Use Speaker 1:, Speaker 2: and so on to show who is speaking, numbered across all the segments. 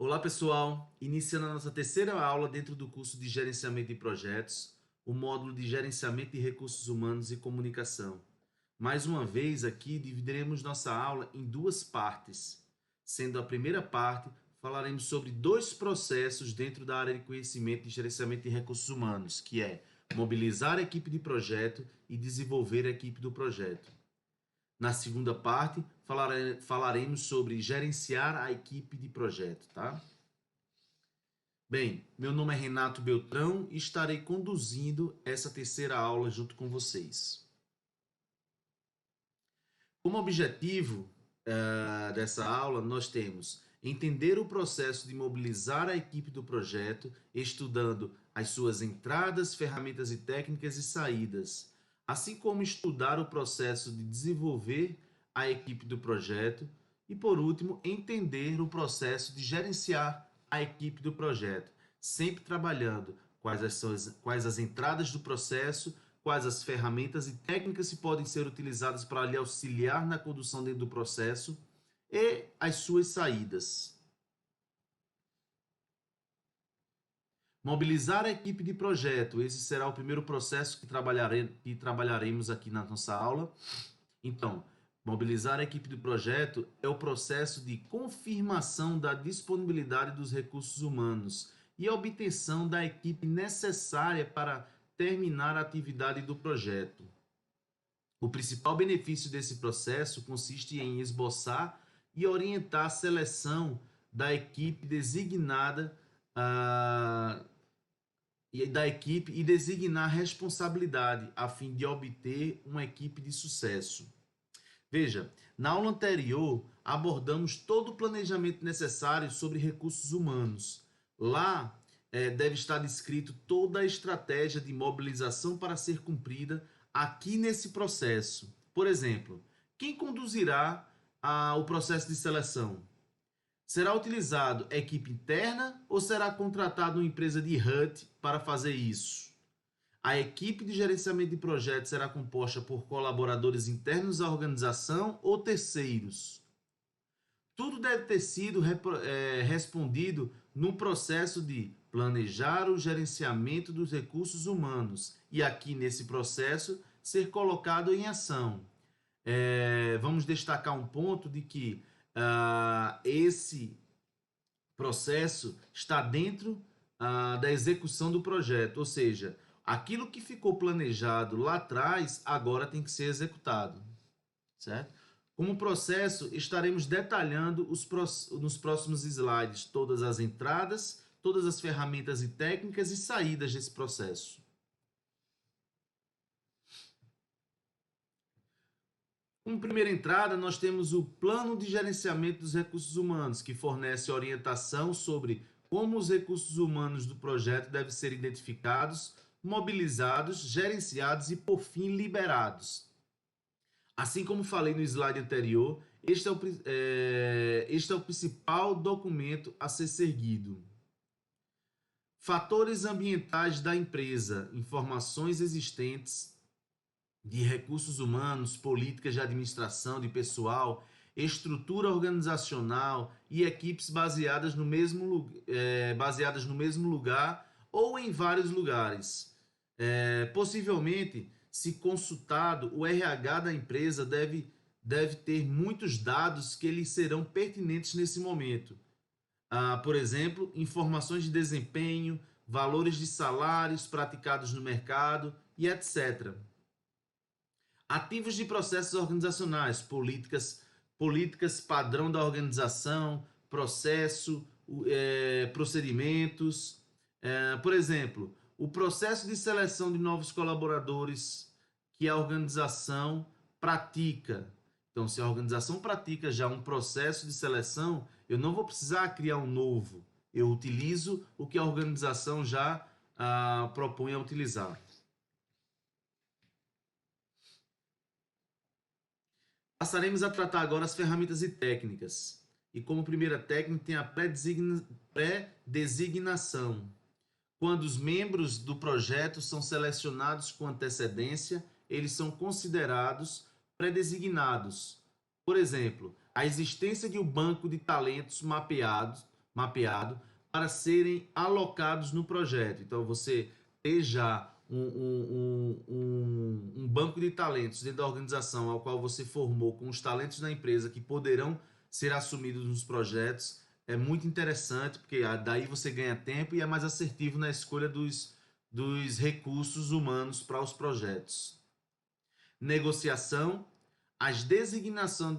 Speaker 1: Olá pessoal, iniciando a nossa terceira aula dentro do curso de Gerenciamento de Projetos, o módulo de Gerenciamento de Recursos Humanos e Comunicação. Mais uma vez aqui dividiremos nossa aula em duas partes, sendo a primeira parte falaremos sobre dois processos dentro da área de conhecimento de Gerenciamento de Recursos Humanos, que é mobilizar a equipe de projeto e desenvolver a equipe do projeto. Na segunda parte, falaremos sobre gerenciar a equipe de projeto, tá? Bem, meu nome é Renato Beltrão e estarei conduzindo essa terceira aula junto com vocês. Como objetivo dessa aula, nós temos entender o processo de mobilizar a equipe do projeto, estudando as suas entradas, ferramentas e técnicas e saídas, assim como estudar o processo de desenvolver a equipe do projeto e, por último, entender o processo de gerenciar a equipe do projeto, sempre trabalhando quais as entradas do processo, quais as ferramentas e técnicas que podem ser utilizadas para lhe auxiliar na condução dentro do processo e as suas saídas. Mobilizar a equipe de projeto, esse será o primeiro processo que trabalharemos aqui na nossa aula. Então, mobilizar a equipe de projeto é o processo de confirmação da disponibilidade dos recursos humanos e a obtenção da equipe necessária para terminar a atividade do projeto. O principal benefício desse processo consiste em esboçar e orientar a seleção da equipe designada e designar responsabilidade a fim de obter uma equipe de sucesso. Veja, na aula anterior abordamos todo o planejamento necessário sobre recursos humanos. Lá deve estar descrito toda a estratégia de mobilização para ser cumprida aqui nesse processo. Por exemplo, quem conduzirá o processo de seleção? Será utilizado equipe interna ou será contratada uma empresa de HUT para fazer isso? A equipe de gerenciamento de projetos será composta por colaboradores internos à organização ou terceiros? Tudo deve ter sido respondido no processo de planejar o gerenciamento dos recursos humanos e aqui nesse processo ser colocado em ação. Vamos destacar um ponto de que esse processo está dentro da execução do projeto, ou seja, aquilo que ficou planejado lá atrás agora tem que ser executado, certo? Como processo, estaremos detalhando nos próximos slides todas as entradas, todas as ferramentas e técnicas e saídas desse processo. Como primeira entrada, nós temos o Plano de Gerenciamento dos Recursos Humanos, que fornece orientação sobre como os recursos humanos do projeto devem ser identificados, mobilizados, gerenciados e, por fim, liberados. Assim como falei no slide anterior, este é o principal documento a ser seguido. Fatores ambientais da empresa, informações existentes de recursos humanos, políticas de administração de pessoal, estrutura organizacional e equipes baseadas no mesmo lugar ou em vários lugares. Possivelmente, se consultado, o RH da empresa deve ter muitos dados que lhes serão pertinentes nesse momento. Por exemplo, informações de desempenho, valores de salários praticados no mercado e etc. Ativos de processos organizacionais, políticas padrão da organização, procedimentos. Por exemplo, o processo de seleção de novos colaboradores que a organização pratica. Então, se a organização pratica já um processo de seleção, eu não vou precisar criar um novo. Eu utilizo o que a organização já propõe a utilizar. Passaremos a tratar agora as ferramentas e técnicas. E como primeira técnica tem a pré-designação. Quando os membros do projeto são selecionados com antecedência, eles são considerados pré-designados. Por exemplo, a existência de um banco de talentos mapeado para serem alocados no projeto. Então, você ter já um banco de talentos dentro da organização ao qual você formou com os talentos da empresa que poderão ser assumidos nos projetos é muito interessante, porque daí você ganha tempo e é mais assertivo na escolha dos recursos humanos para os projetos. Negociação. As designações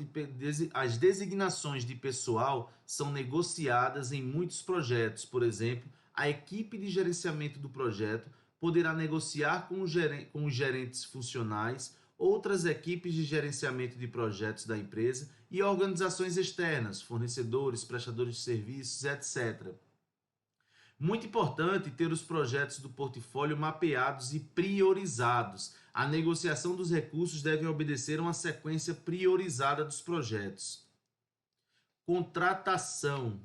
Speaker 1: de pessoal são negociadas em muitos projetos. Por exemplo, a equipe de gerenciamento do projeto poderá negociar com os gerentes funcionais, outras equipes de gerenciamento de projetos da empresa e organizações externas, fornecedores, prestadores de serviços, etc. Muito importante ter os projetos do portfólio mapeados e priorizados. A negociação dos recursos deve obedecer a uma sequência priorizada dos projetos. Contratação.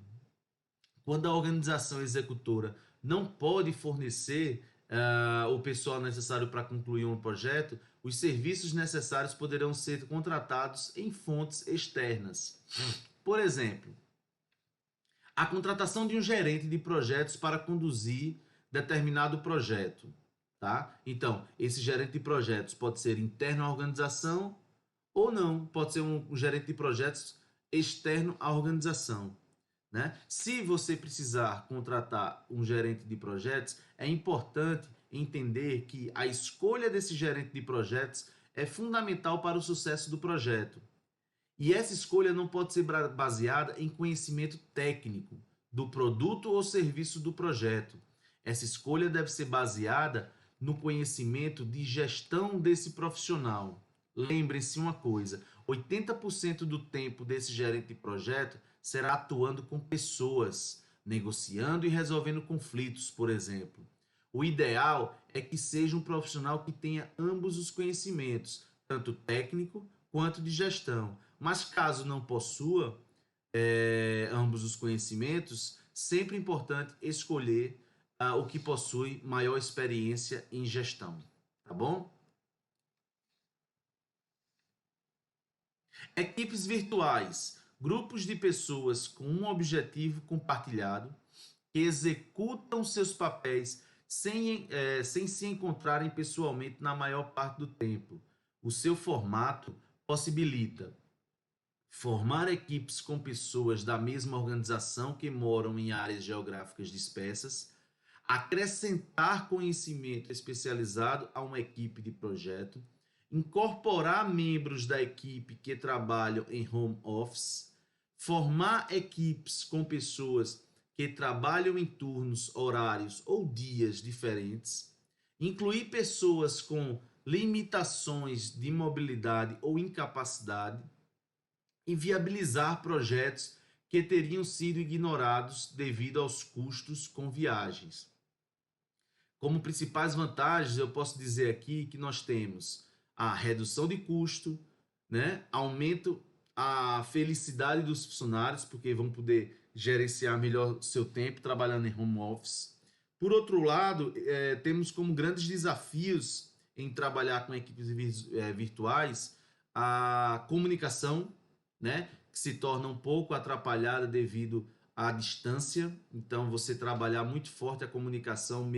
Speaker 1: Quando a organização executora não pode fornecer o pessoal necessário para concluir um projeto, os serviços necessários poderão ser contratados em fontes externas. Por exemplo, a contratação de um gerente de projetos para conduzir determinado projeto, tá? Então, esse gerente de projetos pode ser interno à organização ou não, pode ser um gerente de projetos externo à organização, né? Se você precisar contratar um gerente de projetos, é importante entender que a escolha desse gerente de projetos é fundamental para o sucesso do projeto. E essa escolha não pode ser baseada em conhecimento técnico do produto ou serviço do projeto. Essa escolha deve ser baseada no conhecimento de gestão desse profissional. Lembrem-se uma coisa: 80% do tempo desse gerente de projeto será atuando com pessoas, negociando e resolvendo conflitos, por exemplo. O ideal é que seja um profissional que tenha ambos os conhecimentos, tanto técnico quanto de gestão. Mas caso não possua ambos os conhecimentos, sempre é importante escolher o que possui maior experiência em gestão, tá bom? Equipes virtuais, grupos de pessoas com um objetivo compartilhado que executam seus papéis sem se encontrarem pessoalmente na maior parte do tempo. O seu formato possibilita formar equipes com pessoas da mesma organização que moram em áreas geográficas dispersas, acrescentar conhecimento especializado a uma equipe de projeto, incorporar membros da equipe que trabalham em home office, formar equipes com pessoas que trabalham em turnos, horários ou dias diferentes, incluir pessoas com limitações de mobilidade ou incapacidade, e viabilizar projetos que teriam sido ignorados devido aos custos com viagens. Como principais vantagens, eu posso dizer aqui que nós temos a redução de custo, né? Aumento a felicidade dos funcionários, porque vão poder gerenciar melhor seu tempo trabalhando em home office. Por outro lado, temos como grandes desafios em trabalhar com equipes virtuais a comunicação, né? Que se torna um pouco atrapalhada devido à distância. Então, você trabalhar muito forte a comunicação,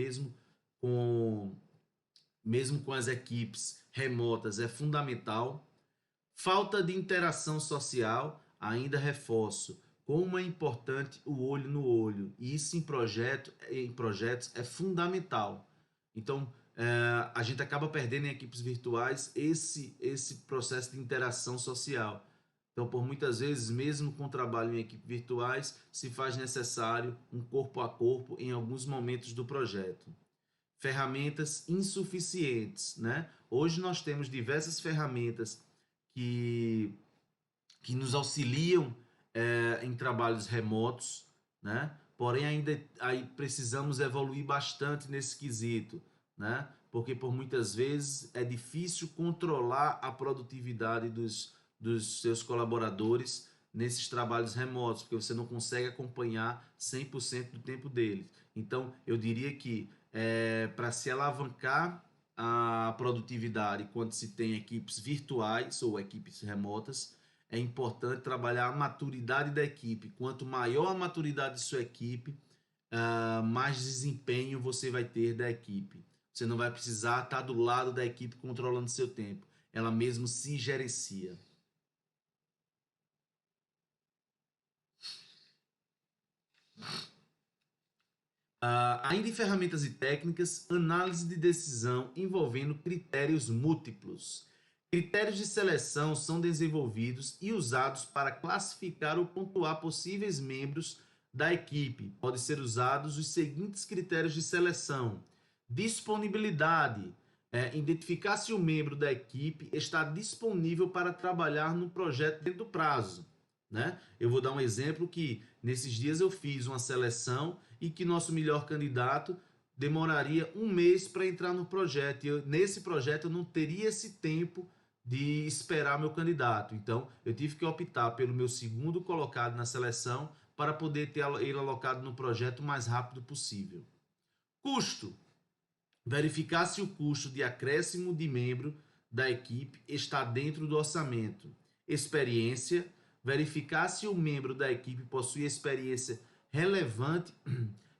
Speaker 1: com, mesmo com as equipes remotas, é fundamental. Falta de interação social, ainda reforço, como é importante o olho no olho. E isso em projetos é fundamental. Então, a gente acaba perdendo em equipes virtuais esse processo de interação social. Então, por muitas vezes, mesmo com trabalho em equipes virtuais, se faz necessário um corpo a corpo em alguns momentos do projeto. Ferramentas insuficientes, né? Hoje nós temos diversas ferramentas que, que nos auxiliam em trabalhos remotos, né? Porém, ainda aí precisamos evoluir bastante nesse quesito, né? Porque por muitas vezes é difícil controlar a produtividade dos seus colaboradores nesses trabalhos remotos, porque você não consegue acompanhar 100% do tempo deles. Então, eu diria que para se alavancar a produtividade quando se tem equipes virtuais ou equipes remotas, É importante trabalhar a maturidade da equipe. Quanto maior a maturidade de sua equipe, mais desempenho você vai ter da equipe. Você não vai precisar estar do lado da equipe controlando seu tempo. Ela mesmo se gerencia. Ainda em ferramentas e técnicas, análise de decisão envolvendo critérios múltiplos. Critérios de seleção são desenvolvidos e usados para classificar ou pontuar possíveis membros da equipe. Podem ser usados os seguintes critérios de seleção: disponibilidade, identificar se o membro da equipe está disponível para trabalhar no projeto dentro do prazo. Né? Eu vou dar um exemplo que nesses dias eu fiz uma seleção e que nosso melhor candidato demoraria um mês para entrar no projeto. E nesse projeto eu não teria esse tempo de esperar meu candidato. Então eu tive que optar pelo meu segundo colocado na seleção para poder ter ele alocado no projeto o mais rápido possível. Custo. Verificar se o custo de acréscimo de membro da equipe está dentro do orçamento. Experiência. Verificar se o membro da equipe possui experiência relevante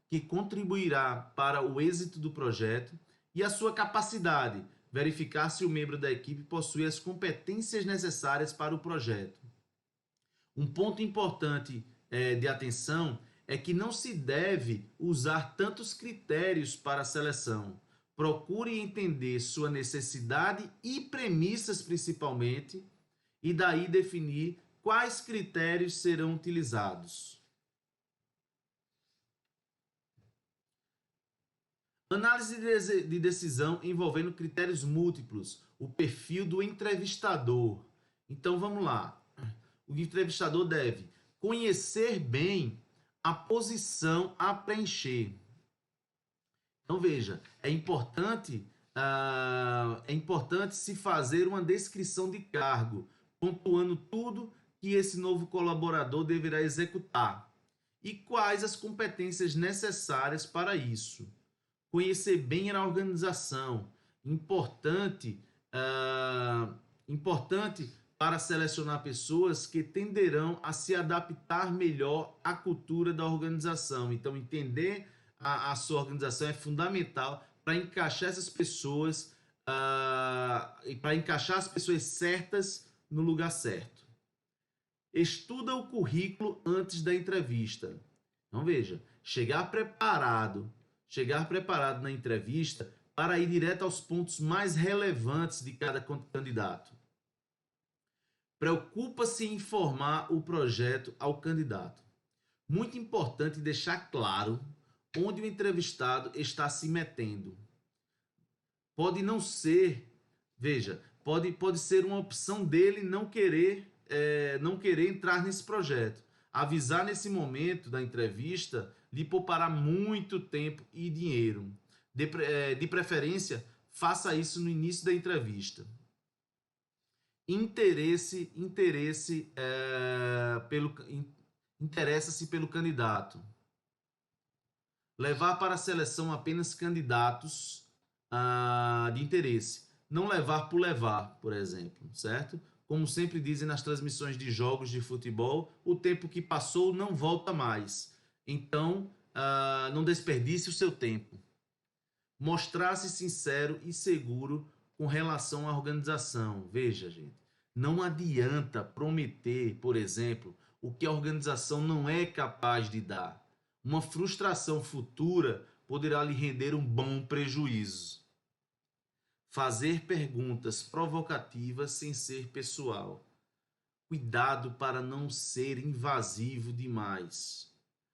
Speaker 1: que contribuirá para o êxito do projeto. E a sua capacidade. Verificar se o membro da equipe possui as competências necessárias para o projeto. Um ponto importante de atenção é que não se deve usar tantos critérios para a seleção. Procure entender sua necessidade e premissas principalmente, e daí definir quais critérios serão utilizados. Análise de decisão envolvendo critérios múltiplos, o perfil do entrevistador. Então vamos lá. O entrevistador deve conhecer bem a posição a preencher. Então veja, é importante se fazer uma descrição de cargo, pontuando tudo que esse novo colaborador deverá executar e quais as competências necessárias para isso. Conhecer bem a organização, importante para selecionar pessoas que tenderão a se adaptar melhor à cultura da organização. Então, entender a sua organização é fundamental para encaixar essas pessoas e para encaixar as pessoas certas no lugar certo. Estuda o currículo antes da entrevista. Então, veja, chegar preparado na entrevista para ir direto aos pontos mais relevantes de cada candidato. Preocupa-se em informar o projeto ao candidato. Muito importante deixar claro onde o entrevistado está se metendo. Pode não ser, veja, pode ser uma opção dele não querer entrar nesse projeto. Avisar nesse momento da entrevista lhe poupará muito tempo e dinheiro. De preferência, faça isso no início da entrevista. Interessa-se pelo candidato. Levar para a seleção apenas candidatos de interesse. Não levar por levar, por exemplo, certo? Como sempre dizem nas transmissões de jogos de futebol, o tempo que passou não volta mais. Então, não desperdice o seu tempo. Mostrar-se sincero e seguro com relação à organização. Veja, gente, não adianta prometer, por exemplo, o que a organização não é capaz de dar. Uma frustração futura poderá lhe render um bom prejuízo. Fazer perguntas provocativas sem ser pessoal. Cuidado para não ser invasivo demais.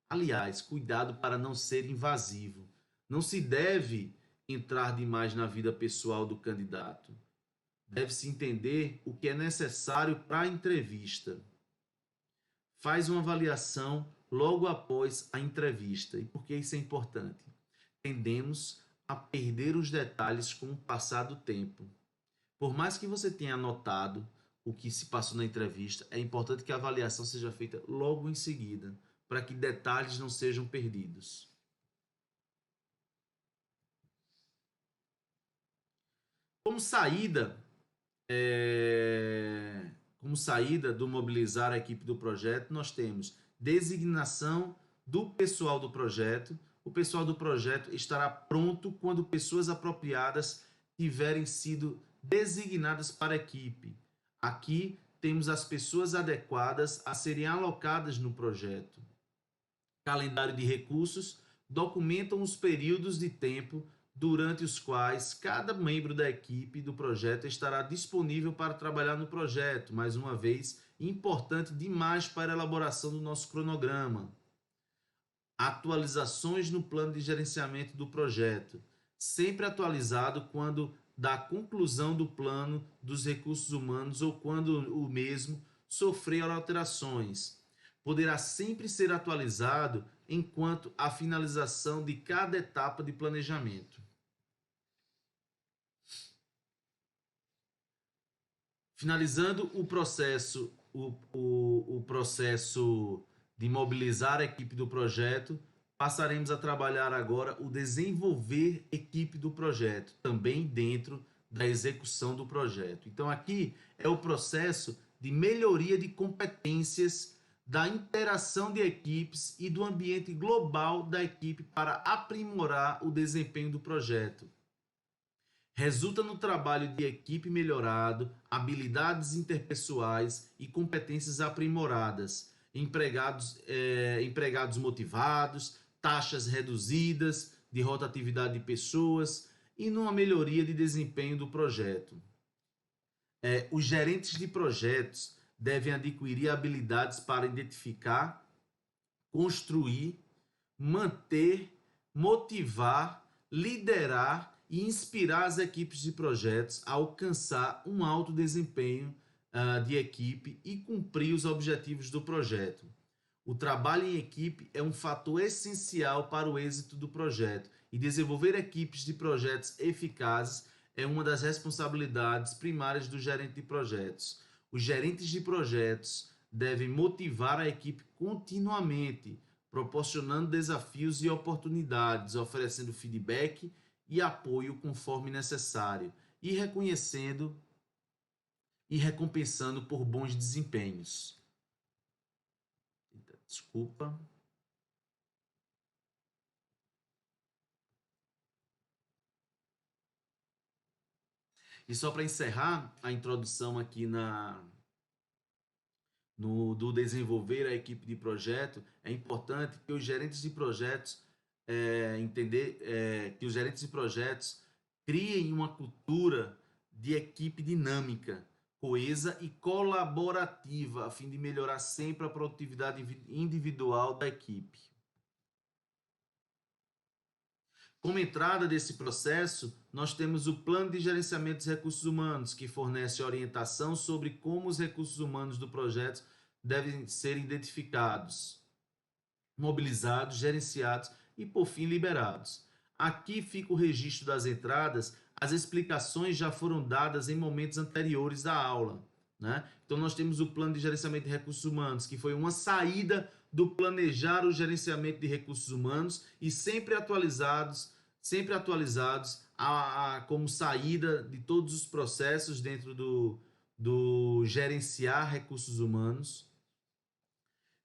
Speaker 1: Aliás, cuidado para não ser invasivo. Não se deve entrar demais na vida pessoal do candidato. Deve-se entender o que é necessário para a entrevista. Faz uma avaliação logo após a entrevista. E por que isso é importante? Tendemos a perder os detalhes com o passar do tempo. Por mais que você tenha anotado o que se passou na entrevista, é importante que a avaliação seja feita logo em seguida, para que detalhes não sejam perdidos. Como saída como saída do mobilizar a equipe do projeto, nós temos designação do pessoal do projeto. O pessoal do projeto estará pronto quando pessoas apropriadas tiverem sido designadas para a equipe. Aqui temos as pessoas adequadas a serem alocadas no projeto. Calendário de recursos documentam os períodos de tempo durante os quais cada membro da equipe do projeto estará disponível para trabalhar no projeto. Mais uma vez, importante demais para a elaboração do nosso cronograma. Atualizações no plano de gerenciamento do projeto, sempre atualizado quando da conclusão do plano dos recursos humanos ou quando o mesmo sofrer alterações. Poderá sempre ser atualizado enquanto a finalização de cada etapa de planejamento. Finalizando o processo, o processo de mobilizar a equipe do projeto, passaremos a trabalhar agora o desenvolver equipe do projeto, também dentro da execução do projeto. Então aqui é o processo de melhoria de competências, da interação de equipes e do ambiente global da equipe para aprimorar o desempenho do projeto. Resulta no trabalho de equipe melhorado, habilidades interpessoais e competências aprimoradas, empregados motivados, taxas reduzidas de rotatividade de pessoas e numa melhoria de desempenho do projeto. Os gerentes de projetos devem adquirir habilidades para identificar, construir, manter, motivar, liderar e inspirar as equipes de projetos a alcançar um alto desempenho de equipe e cumprir os objetivos do projeto. O trabalho em equipe é um fator essencial para o êxito do projeto e desenvolver equipes de projetos eficazes é uma das responsabilidades primárias do gerente de projetos. Os gerentes de projetos devem motivar a equipe continuamente, proporcionando desafios e oportunidades, oferecendo feedback e apoio conforme necessário, e reconhecendo e recompensando por bons desempenhos. Desculpa. E só para encerrar a introdução aqui do desenvolver a equipe de projeto, é importante que os gerentes de projetos que os gerentes de projetos criem uma cultura de equipe dinâmica, coesa e colaborativa, a fim de melhorar sempre a produtividade individual da equipe. Como entrada desse processo, nós temos o Plano de Gerenciamento dos Recursos Humanos, que fornece orientação sobre como os recursos humanos do projeto devem ser identificados, mobilizados, gerenciados e, por fim, liberados. Aqui fica o registro das entradas, as explicações já foram dadas em momentos anteriores da aula, né? Então, nós temos o Plano de Gerenciamento de Recursos Humanos, que foi uma saída do planejar o gerenciamento de recursos humanos e sempre atualizados como saída de todos os processos dentro do gerenciar recursos humanos.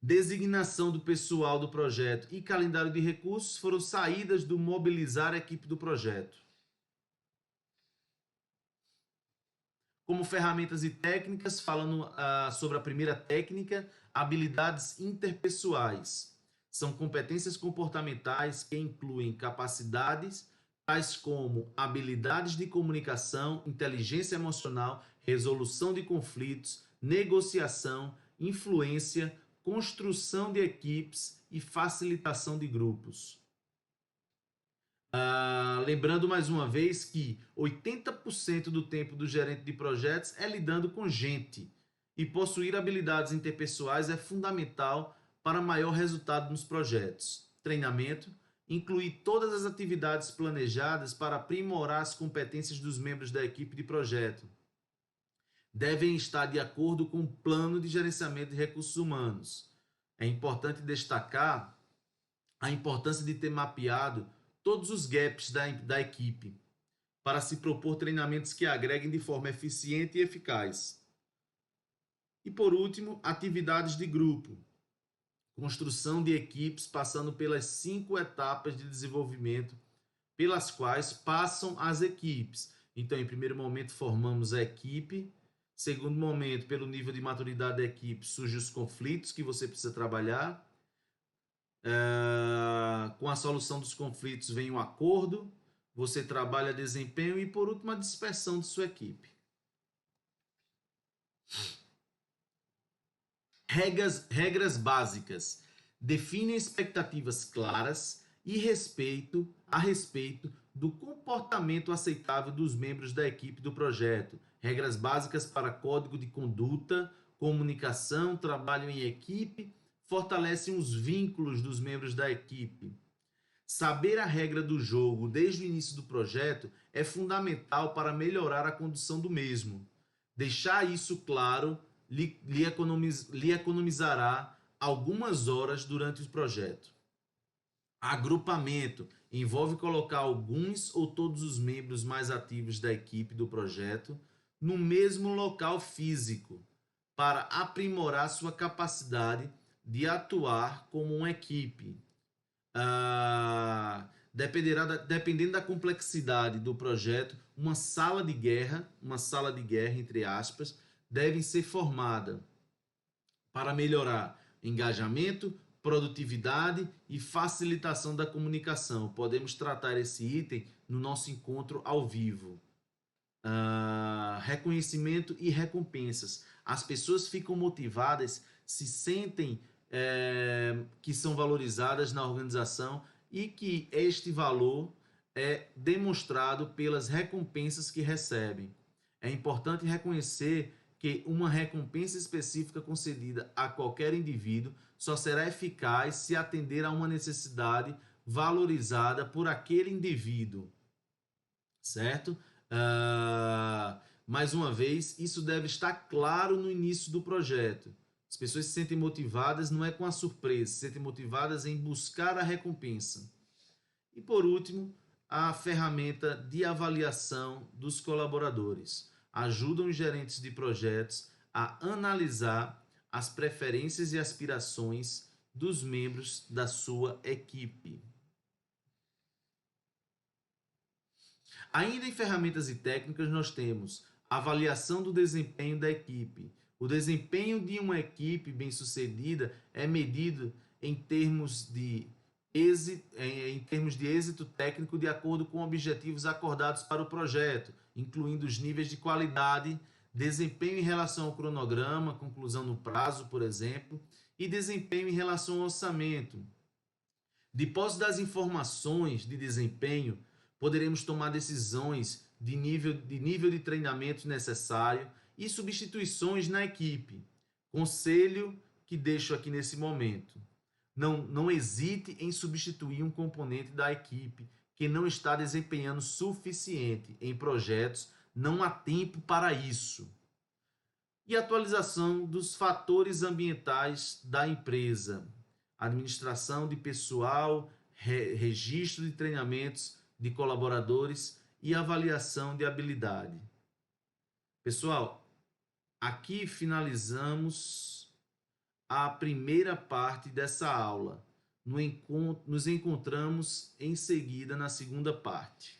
Speaker 1: Designação do pessoal do projeto e calendário de recursos foram saídas do mobilizar a equipe do projeto. Como ferramentas e técnicas, falando sobre a primeira técnica, habilidades interpessoais. São competências comportamentais que incluem capacidades tais como habilidades de comunicação, inteligência emocional, resolução de conflitos, negociação, influência, construção de equipes e facilitação de grupos. Lembrando mais uma vez que 80% do tempo do gerente de projetos é lidando com gente, e possuir habilidades interpessoais é fundamental para maior resultado nos projetos. Treinamento inclui todas as atividades planejadas para aprimorar as competências dos membros da equipe de projeto. Devem estar de acordo com o plano de gerenciamento de recursos humanos. É importante destacar a importância de ter mapeado todos os gaps da equipe para se propor treinamentos que agreguem de forma eficiente e eficaz. E por último, atividades de grupo. Construção de equipes passando pelas 5 etapas de desenvolvimento pelas quais passam as equipes. Então, em primeiro momento, formamos a equipe. Segundo momento, pelo nível de maturidade da equipe, surgem os conflitos que você precisa trabalhar. Com a solução dos conflitos vem um acordo, você trabalha desempenho e, por último, a dispersão de sua equipe. Regras básicas. Define expectativas claras e a respeito do comportamento aceitável dos membros da equipe do projeto. Regras básicas para código de conduta, comunicação, trabalho em equipe, fortalecem os vínculos dos membros da equipe. Saber a regra do jogo desde o início do projeto é fundamental para melhorar a condução do mesmo. Deixar isso claro lhe economizará algumas horas durante o projeto. Agrupamento envolve colocar alguns ou todos os membros mais ativos da equipe do projeto no mesmo local físico para aprimorar sua capacidade de atuar como uma equipe. Dependendo da complexidade do projeto, uma sala de guerra, entre aspas, deve ser formada para melhorar engajamento, produtividade e facilitação da comunicação. Podemos tratar esse item no nosso encontro ao vivo. Reconhecimento e recompensas. As pessoas ficam motivadas, se sentem que são valorizadas na organização e que este valor é demonstrado pelas recompensas que recebem. É importante reconhecer que uma recompensa específica concedida a qualquer indivíduo só será eficaz se atender a uma necessidade valorizada por aquele indivíduo, certo? Mais uma vez, isso deve estar claro no início do projeto. As pessoas se sentem motivadas, não é com a surpresa, se sentem motivadas em buscar a recompensa. E por último, a ferramenta de avaliação dos colaboradores. Ajudam os gerentes de projetos a analisar as preferências e aspirações dos membros da sua equipe. Ainda em ferramentas e técnicas, nós temos a avaliação do desempenho da equipe. O desempenho de uma equipe bem-sucedida é medido em termos de êxito técnico de acordo com objetivos acordados para o projeto, incluindo os níveis de qualidade, desempenho em relação ao cronograma, conclusão no prazo, por exemplo, e desempenho em relação ao orçamento. De posse das informações de desempenho, poderemos tomar decisões de nível de treinamento necessário e substituições na equipe. Conselho que deixo aqui nesse momento. Não hesite em substituir um componente da equipe que não está desempenhando suficiente em projetos, não há tempo para isso. E atualização dos fatores ambientais da empresa. Administração de pessoal, registro de treinamentos de colaboradores e avaliação de habilidade. Pessoal, aqui finalizamos a primeira parte dessa aula. Nos encontramos em seguida na segunda parte.